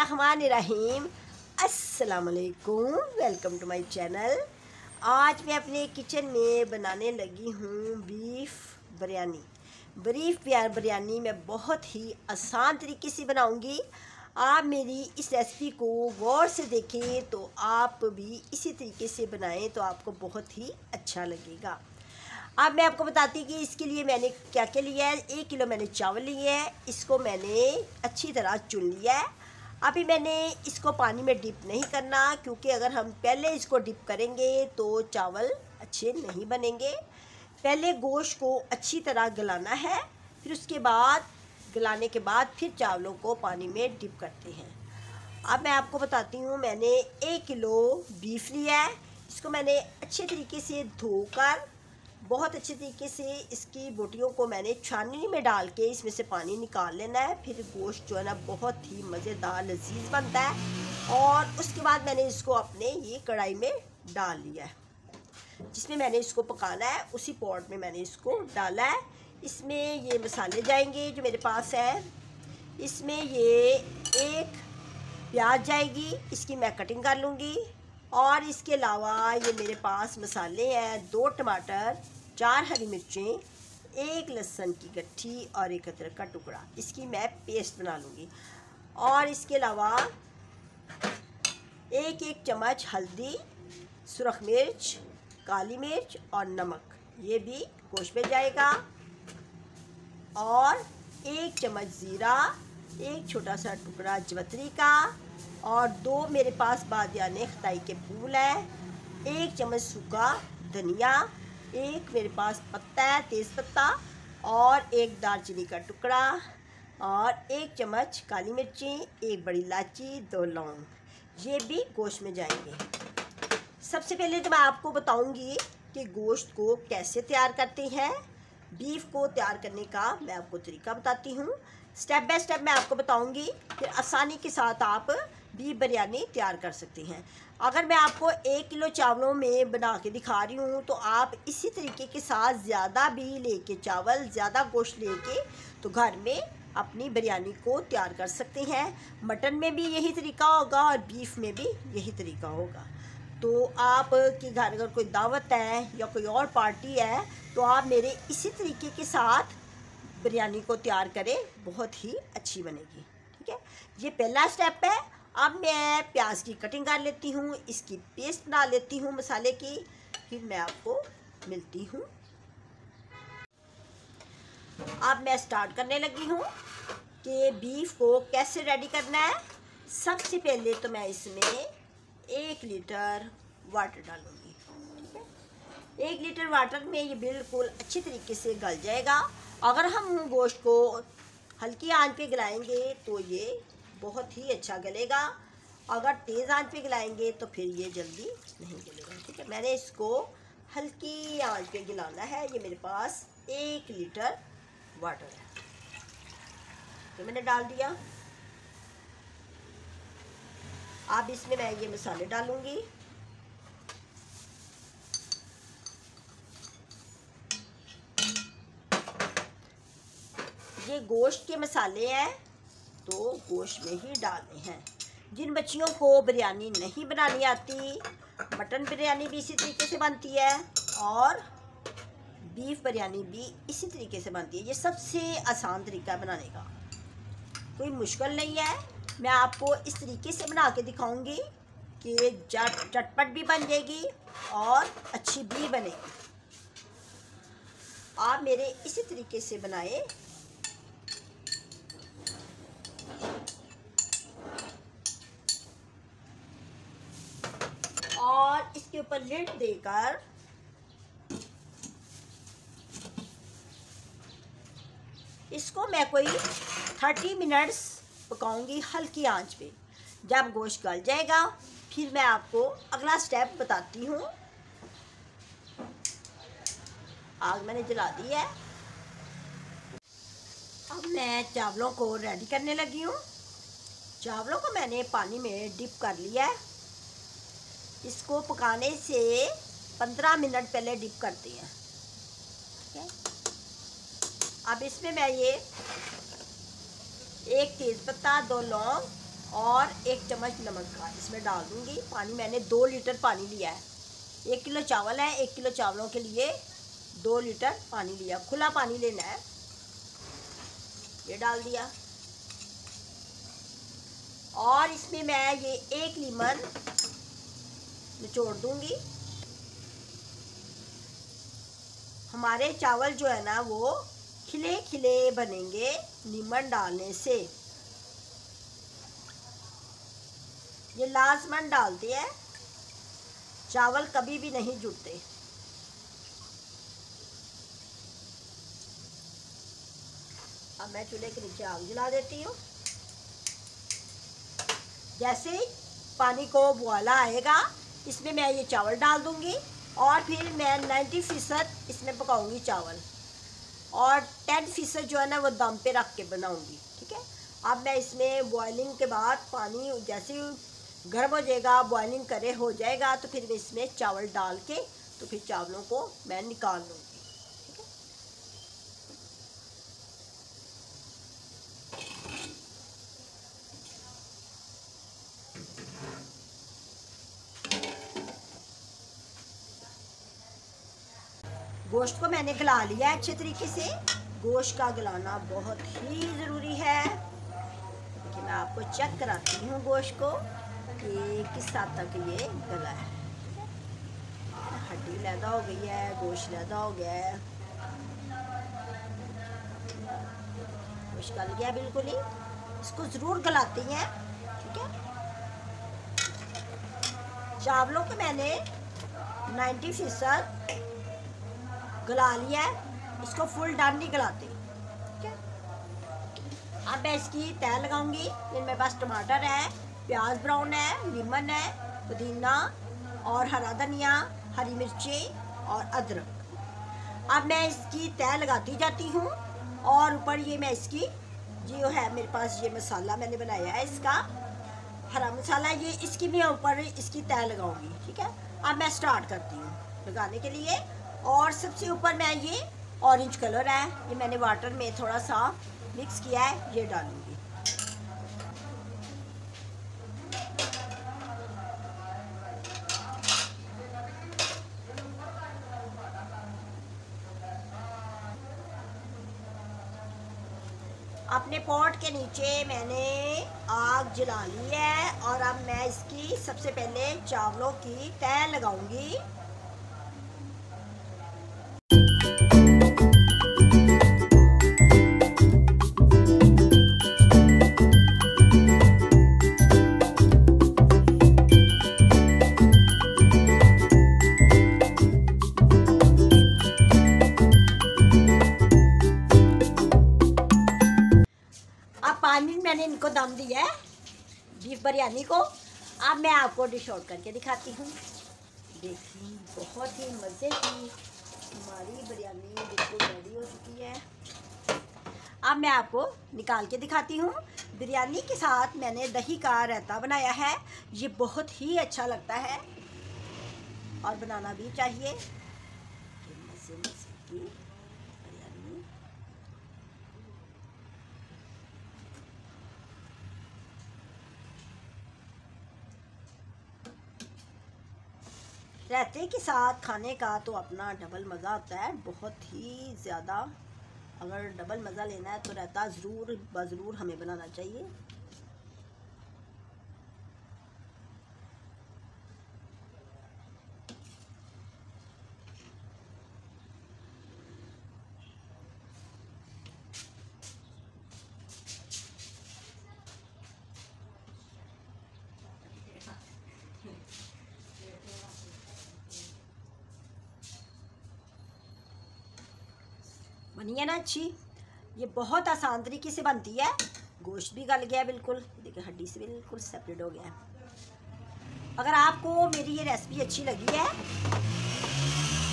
बिस्मिल्लाहिर्रहमानिर्रहीम। अस्सलाम वालेकुम, वेलकम टू माय चैनल। आज मैं अपने किचन में बनाने लगी हूँ बीफ बिरयानी। बीफ बिरयानी मैं बहुत ही आसान तरीके से बनाऊँगी। आप मेरी इस रेसिपी को गौर से देखें तो आप भी इसी तरीके से बनाएं तो आपको बहुत ही अच्छा लगेगा। अब मैं आपको बताती हूँ कि इसके लिए मैंने क्या क्या लिया है। 1 किलो मैंने चावल लिए है, इसको मैंने अच्छी तरह चुन लिया है। अभी मैंने इसको पानी में डिप नहीं करना, क्योंकि अगर हम पहले इसको डिप करेंगे तो चावल अच्छे नहीं बनेंगे। पहले गोश्त को अच्छी तरह गलाना है, फिर उसके बाद गलाने के बाद फिर चावलों को पानी में डिप करते हैं। अब मैं आपको बताती हूँ, मैंने 1 किलो बीफ लिया है। इसको मैंने अच्छे तरीके से धोकर बहुत अच्छे तरीके से इसकी बोटियों को मैंने छाननी में डाल के इसमें से पानी निकाल लेना है। फिर गोश्त जो है ना बहुत ही मज़ेदार लजीज बनता है। और उसके बाद मैंने इसको अपने ये कढ़ाई में डाल लिया है, जिसमें मैंने इसको पकाना है। उसी पॉट में मैंने इसको डाला है। इसमें ये मसाले जाएंगे जो मेरे पास है। इसमें ये 1 प्याज जाएगी, इसकी मैं कटिंग कर लूँगी। और इसके अलावा ये मेरे पास मसाले हैं 2 टमाटर, 4 हरी मिर्चें, 1 लहसुन की गट्ठी और 1 अदरक का टुकड़ा। इसकी मैं पेस्ट बना लूँगी। और इसके अलावा 1 चम्मच हल्दी, सुरख मिर्च, काली मिर्च और नमक, ये भी गोश्त में जाएगा। और 1 चम्मच ज़ीरा, 1 छोटा सा टुकड़ा जवतरी का और 2 मेरे पास बादियाने खताई के फूल है, 1 चम्मच सूखा धनिया, 1 मेरे पास पत्ता है तेज़ पत्ता और 1 दालचीनी का टुकड़ा और 1 चम्मच काली मिर्ची, 1 बड़ी इलायची, 2 लौंग, ये भी गोश्त में जाएंगे। सबसे पहले तो मैं आपको बताऊंगी कि गोश्त को कैसे तैयार करते हैं। बीफ को तैयार करने का मैं आपको तरीका बताती हूँ। स्टेप बाय स्टेप मैं आपको बताऊंगी, फिर आसानी के साथ आप बीफ बिरयानी तैयार कर सकते हैं। अगर मैं आपको 1 किलो चावलों में बना के दिखा रही हूँ तो आप इसी तरीके के साथ ज़्यादा भी लेके चावल, ज़्यादा गोश्त लेके तो घर में अपनी बिरयानी को तैयार कर सकते हैं। मटन में भी यही तरीका होगा और बीफ में भी यही तरीका होगा। तो आप के घर अगर कोई दावत है या कोई और पार्टी है तो आप मेरे इसी तरीके के साथ बिरयानी को तैयार करें, बहुत ही अच्छी बनेगी। ठीक है, ये पहला स्टेप है। अब मैं प्याज की कटिंग कर लेती हूँ, इसकी पेस्ट बना लेती हूँ मसाले की, फिर मैं आपको मिलती हूँ। अब मैं स्टार्ट करने लगी हूँ कि बीफ को कैसे रेडी करना है। सबसे पहले तो मैं इसमें 1 लीटर वाटर डालूँगी। ठीक है, 1 लीटर वाटर में ये बिल्कुल अच्छी तरीके से गल जाएगा। अगर हम गोश्त को हल्की आंच पे गलाएंगे तो ये बहुत ही अच्छा गलेगा, अगर तेज़ आंच पे गलाएंगे तो फिर ये जल्दी नहीं गलेगा। ठीक है, मैंने इसको हल्की आंच पे गलाना है। ये मेरे पास 1 लीटर वाटर है, तो मैंने डाल दिया। अब इसमें मैं ये मसाले डालूंगी। ये गोश्त के मसाले हैं तो गोश्त में ही डालने हैं। जिन बच्चियों को बिरयानी नहीं बनानी आती, मटन बिरयानी भी इसी तरीके से बनती है और बीफ बिरयानी भी इसी तरीके से बनती है। ये सबसे आसान तरीका है बनाने का, कोई मुश्किल नहीं है। मैं आपको इस तरीके से बना के दिखाऊंगी कि चटपट भी बन जाएगी और अच्छी भी बनेगी। आप मेरे इसी तरीके से बनाएं। और इसके ऊपर लिड देकर इसको मैं कोई 30 मिनट्स पकाऊंगी हल्की आंच पे। जब गोश्त गल जाएगा फिर मैं आपको अगला स्टेप बताती हूँ। आग मैंने जला दी है। अब मैं चावलों को रेडी करने लगी हूँ। चावलों को मैंने पानी में डिप कर लिया है। इसको पकाने से 15 मिनट पहले डिप करते हैं। ठीक है, अब इसमें मैं ये 1 तेज़पत्ता, 2 लौंग और 1 चम्मच नमक का इसमें डाल दूँगी। पानी मैंने 2 लीटर पानी लिया है। 1 किलो चावल है, 1 किलो चावलों के लिए 2 लीटर पानी लिया, खुला पानी लेना है। ये डाल दिया और इसमें मैं ये 1 लीमन निचोड़ दूँगी। हमारे चावल जो है ना वो खिले खिले बनेंगे नीमन डालने से। ये लाजमन डालते हैं, चावल कभी भी नहीं जुड़ते। अब मैं चूल्हे के नीचे आग जला देती हूँ। जैसे ही पानी को बुआला आएगा इसमें मैं ये चावल डाल दूँगी और फिर मैं 90% इसमें पकाऊंगी चावल और 10% जो है ना वो दम पे रख के बनाऊंगी। ठीक है। अब मैं इसमें बॉइलिंग के बाद पानी जैसे गर्म हो जाएगा, बॉइलिंग करे हो जाएगा, तो फिर मैं इसमें चावल डाल के तो फिर चावलों को मैं निकाल लूँगी। गोश्त को मैंने गला लिया है अच्छे तरीके से। गोश्त का गलाना बहुत ही ज़रूरी है। देखिए मैं आपको चेक कराती हूँ गोश्त को कि किस हद तक ये गला है। हड्डी लैदा हो गई है, गोश्त लैदा हो गया है, गोश्त गल गया बिल्कुल ही। इसको ज़रूर गलाती हैं। ठीक है। चावलों को मैंने 90% गला लिया है, इसको फुल डन नहीं गलाते। ठीक है। अब मैं इसकी तह लगाऊंगी। मेरे पास टमाटर है, प्याज ब्राउन है, लीमन है, पुदीना और हरा धनिया, हरी मिर्ची और अदरक। अब मैं इसकी तह लगाती जाती हूँ और ऊपर ये मैं इसकी जो है मेरे पास ये मसाला मैंने बनाया है, इसका हरा मसाला, ये इसकी भी ऊपर इसकी तह लगाऊंगी। ठीक है। अब मैं स्टार्ट करती हूँ लगाने के लिए। और सबसे ऊपर मैं ये ऑरेंज कलर है, ये मैंने वाटर में थोड़ा सा मिक्स किया है, ये डालूंगी। अपने पॉट के नीचे मैंने आग जला ली है और अब मैं इसकी सबसे पहले चावलों की तह लगाऊंगी। पानी मैंने इनको दम दिया है बीफ बिरयानी को। अब मैं आपको डिश आउट करके दिखाती हूँ। देखिए बहुत ही मज़े की हमारी बिरयानी बिल्कुल रेडी हो चुकी है। अब मैं आपको निकाल के दिखाती हूँ। बिरयानी के साथ मैंने दही का रायता बनाया है, ये बहुत ही अच्छा लगता है और बनाना भी चाहिए। मज़े मज़े की बिरयानी। रायते के साथ खाने का तो अपना डबल मज़ा होता है, बहुत ही ज़्यादा। अगर डबल मज़ा लेना है तो रायता ज़रूर हमें बनाना चाहिए। बनी है ना अच्छी। ये बहुत आसान तरीके से बनती है। गोश्त भी गल गया बिल्कुल, देखिए हड्डी से बिल्कुल सेपरेट हो गया है। अगर आपको मेरी ये रेसिपी अच्छी लगी है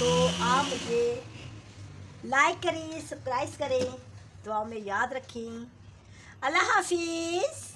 तो आप मुझे लाइक करें, सब्सक्राइब करें, दुआ में याद रखें। अल्लाह हाफिज़।